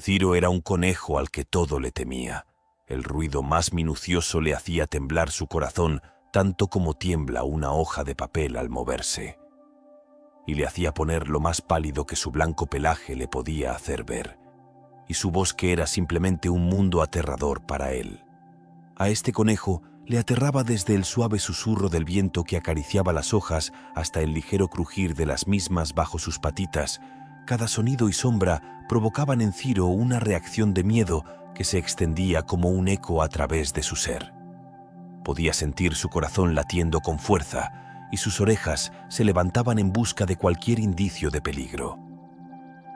Ciro era un conejo al que todo le temía. El ruido más minucioso le hacía temblar su corazón, tanto como tiembla una hoja de papel al moverse. Y le hacía poner lo más pálido que su blanco pelaje le podía hacer ver. Y su bosque era simplemente un mundo aterrador para él. A este conejo le aterraba desde el suave susurro del viento que acariciaba las hojas hasta el ligero crujir de las mismas bajo sus patitas. Cada sonido y sombra provocaban en Ciro una reacción de miedo que se extendía como un eco a través de su ser. Podía sentir su corazón latiendo con fuerza y sus orejas se levantaban en busca de cualquier indicio de peligro.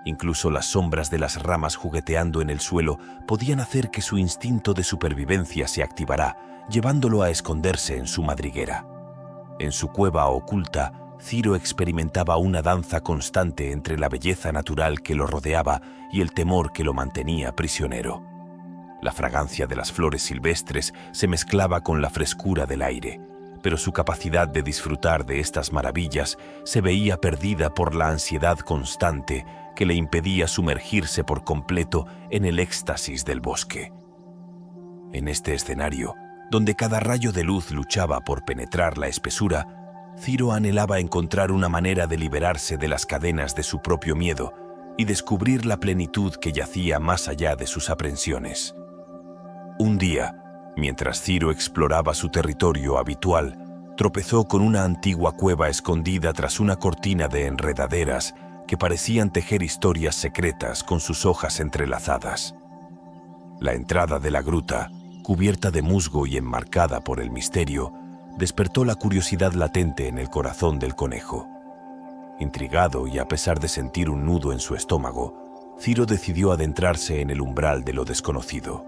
Incluso las sombras de las ramas jugueteando en el suelo podían hacer que su instinto de supervivencia se activara, llevándolo a esconderse en su madriguera. En su cueva oculta, Ciro experimentaba una danza constante entre la belleza natural que lo rodeaba y el temor que lo mantenía prisionero. La fragancia de las flores silvestres se mezclaba con la frescura del aire, pero su capacidad de disfrutar de estas maravillas se veía perdida por la ansiedad constante que le impedía sumergirse por completo en el éxtasis del bosque. En este escenario, donde cada rayo de luz luchaba por penetrar la espesura, Ciro anhelaba encontrar una manera de liberarse de las cadenas de su propio miedo y descubrir la plenitud que yacía más allá de sus aprensiones. Un día, mientras Ciro exploraba su territorio habitual, tropezó con una antigua cueva escondida tras una cortina de enredaderas que parecían tejer historias secretas con sus hojas entrelazadas. La entrada de la gruta, cubierta de musgo y enmarcada por el misterio, despertó la curiosidad latente en el corazón del conejo. Intrigado y a pesar de sentir un nudo en su estómago, Ciro decidió adentrarse en el umbral de lo desconocido.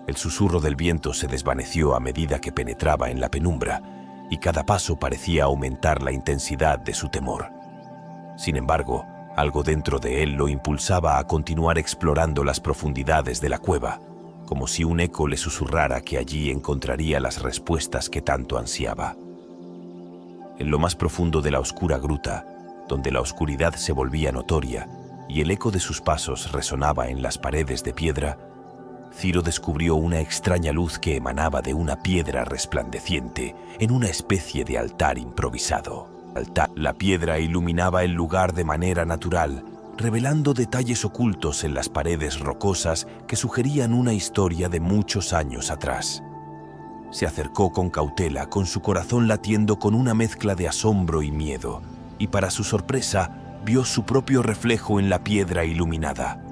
El susurro del viento se desvaneció a medida que penetraba en la penumbra, y cada paso parecía aumentar la intensidad de su temor. Sin embargo, algo dentro de él lo impulsaba a continuar explorando las profundidades de la cueva, como si un eco le susurrara que allí encontraría las respuestas que tanto ansiaba. En lo más profundo de la oscura gruta, donde la oscuridad se volvía notoria y el eco de sus pasos resonaba en las paredes de piedra, Ciro descubrió una extraña luz que emanaba de una piedra resplandeciente en una especie de altar improvisado. La piedra iluminaba el lugar de manera natural, revelando detalles ocultos en las paredes rocosas que sugerían una historia de muchos años atrás. Se acercó con cautela, con su corazón latiendo con una mezcla de asombro y miedo, y para su sorpresa, vio su propio reflejo en la piedra iluminada.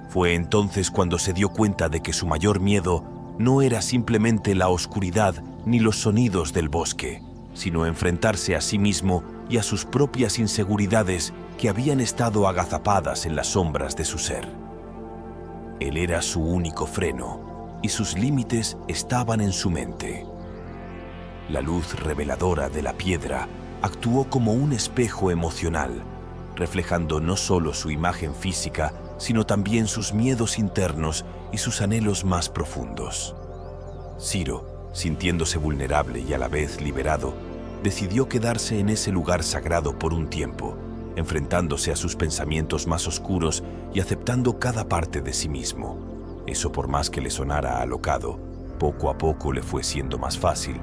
Fue entonces cuando se dio cuenta de que su mayor miedo no era simplemente la oscuridad ni los sonidos del bosque, sino enfrentarse a sí mismo y a sus propias inseguridades que habían estado agazapadas en las sombras de su ser. Él era su único freno, y sus límites estaban en su mente. La luz reveladora de la piedra actuó como un espejo emocional, reflejando no solo su imagen física, sino también sus miedos internos y sus anhelos más profundos. Ciro, sintiéndose vulnerable y a la vez liberado, decidió quedarse en ese lugar sagrado por un tiempo, enfrentándose a sus pensamientos más oscuros y aceptando cada parte de sí mismo. Eso, por más que le sonara alocado, poco a poco le fue siendo más fácil.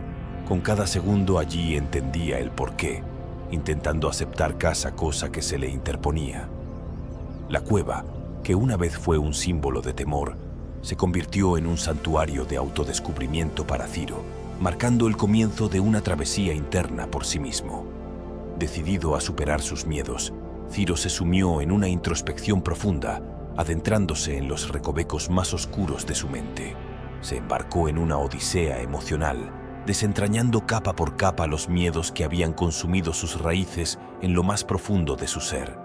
Con cada segundo allí entendía el porqué, intentando aceptar cada cosa que se le interponía. La cueva, que una vez fue un símbolo de temor, se convirtió en un santuario de autodescubrimiento para Ciro, marcando el comienzo de una travesía interna por sí mismo. Decidido a superar sus miedos, Ciro se sumió en una introspección profunda, adentrándose en los recovecos más oscuros de su mente. Se embarcó en una odisea emocional, desentrañando capa por capa los miedos que habían consumido sus raíces en lo más profundo de su ser.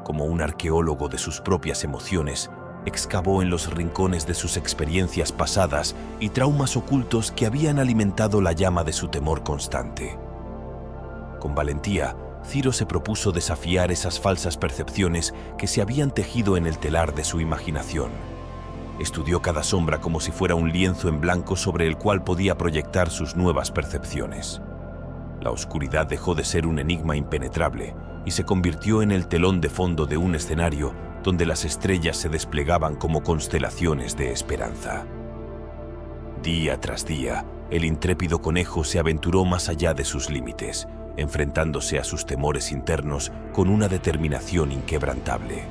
Como un arqueólogo de sus propias emociones, excavó en los rincones de sus experiencias pasadas y traumas ocultos que habían alimentado la llama de su temor constante. Con valentía, Ciro se propuso desafiar esas falsas percepciones que se habían tejido en el telar de su imaginación. Estudió cada sombra como si fuera un lienzo en blanco sobre el cual podía proyectar sus nuevas percepciones. La oscuridad dejó de ser un enigma impenetrable y se convirtió en el telón de fondo de un escenario donde las estrellas se desplegaban como constelaciones de esperanza. Día tras día, el intrépido conejo se aventuró más allá de sus límites, enfrentándose a sus temores internos con una determinación inquebrantable.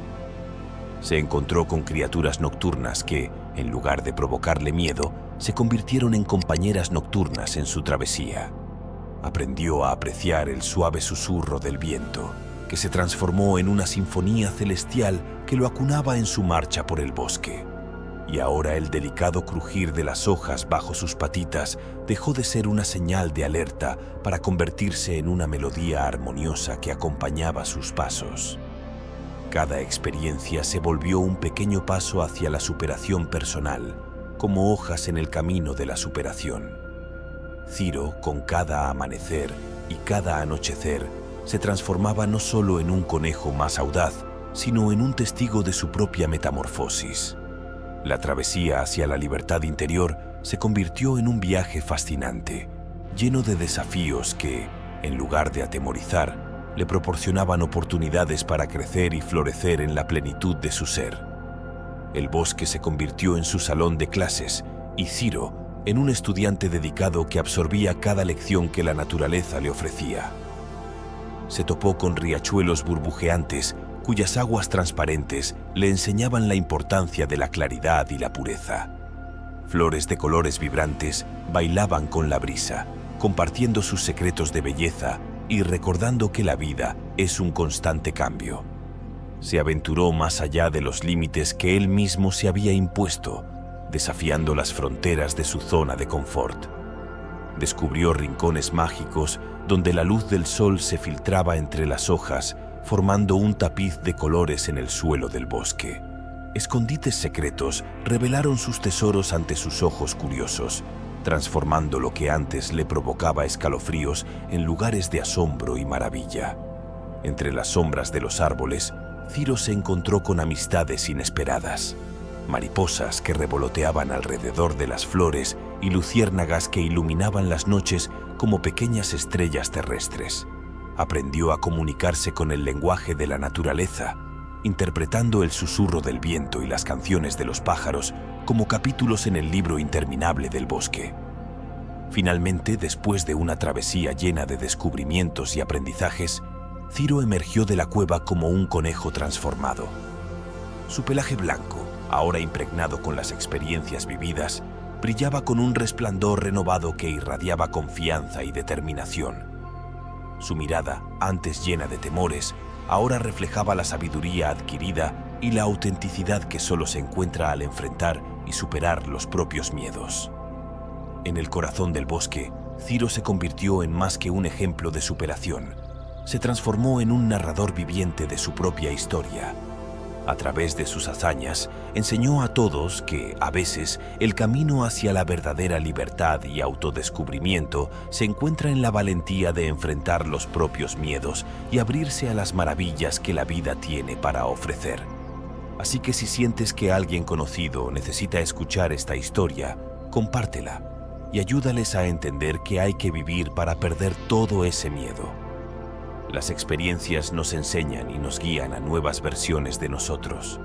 Se encontró con criaturas nocturnas que, en lugar de provocarle miedo, se convirtieron en compañeras nocturnas en su travesía. Aprendió a apreciar el suave susurro del viento, que se transformó en una sinfonía celestial que lo acunaba en su marcha por el bosque. Y ahora el delicado crujir de las hojas bajo sus patitas dejó de ser una señal de alerta para convertirse en una melodía armoniosa que acompañaba sus pasos. Cada experiencia se volvió un pequeño paso hacia la superación personal, como hojas en el camino de la superación. Ciro, con cada amanecer y cada anochecer, se transformaba no solo en un conejo más audaz, sino en un testigo de su propia metamorfosis. La travesía hacia la libertad interior se convirtió en un viaje fascinante, lleno de desafíos que, en lugar de atemorizar, le proporcionaban oportunidades para crecer y florecer en la plenitud de su ser. El bosque se convirtió en su salón de clases y Ciro en un estudiante dedicado que absorbía cada lección que la naturaleza le ofrecía. Se topó con riachuelos burbujeantes cuyas aguas transparentes le enseñaban la importancia de la claridad y la pureza. Flores de colores vibrantes bailaban con la brisa, compartiendo sus secretos de belleza y recordando que la vida es un constante cambio. Se aventuró más allá de los límites que él mismo se había impuesto, desafiando las fronteras de su zona de confort. Descubrió rincones mágicos donde la luz del sol se filtraba entre las hojas, formando un tapiz de colores en el suelo del bosque. Escondites secretos revelaron sus tesoros ante sus ojos curiosos, transformando lo que antes le provocaba escalofríos en lugares de asombro y maravilla. Entre las sombras de los árboles, Ciro se encontró con amistades inesperadas, mariposas que revoloteaban alrededor de las flores y luciérnagas que iluminaban las noches como pequeñas estrellas terrestres. Aprendió a comunicarse con el lenguaje de la naturaleza, interpretando el susurro del viento y las canciones de los pájaros como capítulos en el libro interminable del bosque. Finalmente, después de una travesía llena de descubrimientos y aprendizajes, Ciro emergió de la cueva como un conejo transformado. Su pelaje blanco, ahora impregnado con las experiencias vividas, brillaba con un resplandor renovado que irradiaba confianza y determinación. Su mirada, antes llena de temores, ahora reflejaba la sabiduría adquirida y la autenticidad que solo se encuentra al enfrentar y superar los propios miedos. En el corazón del bosque, Ciro se convirtió en más que un ejemplo de superación. Se transformó en un narrador viviente de su propia historia. A través de sus hazañas, enseñó a todos que, a veces, el camino hacia la verdadera libertad y autodescubrimiento se encuentra en la valentía de enfrentar los propios miedos y abrirse a las maravillas que la vida tiene para ofrecer. Así que si sientes que alguien conocido necesita escuchar esta historia, compártela y ayúdales a entender que hay que vivir para perder todo ese miedo. Las experiencias nos enseñan y nos guían a nuevas versiones de nosotros.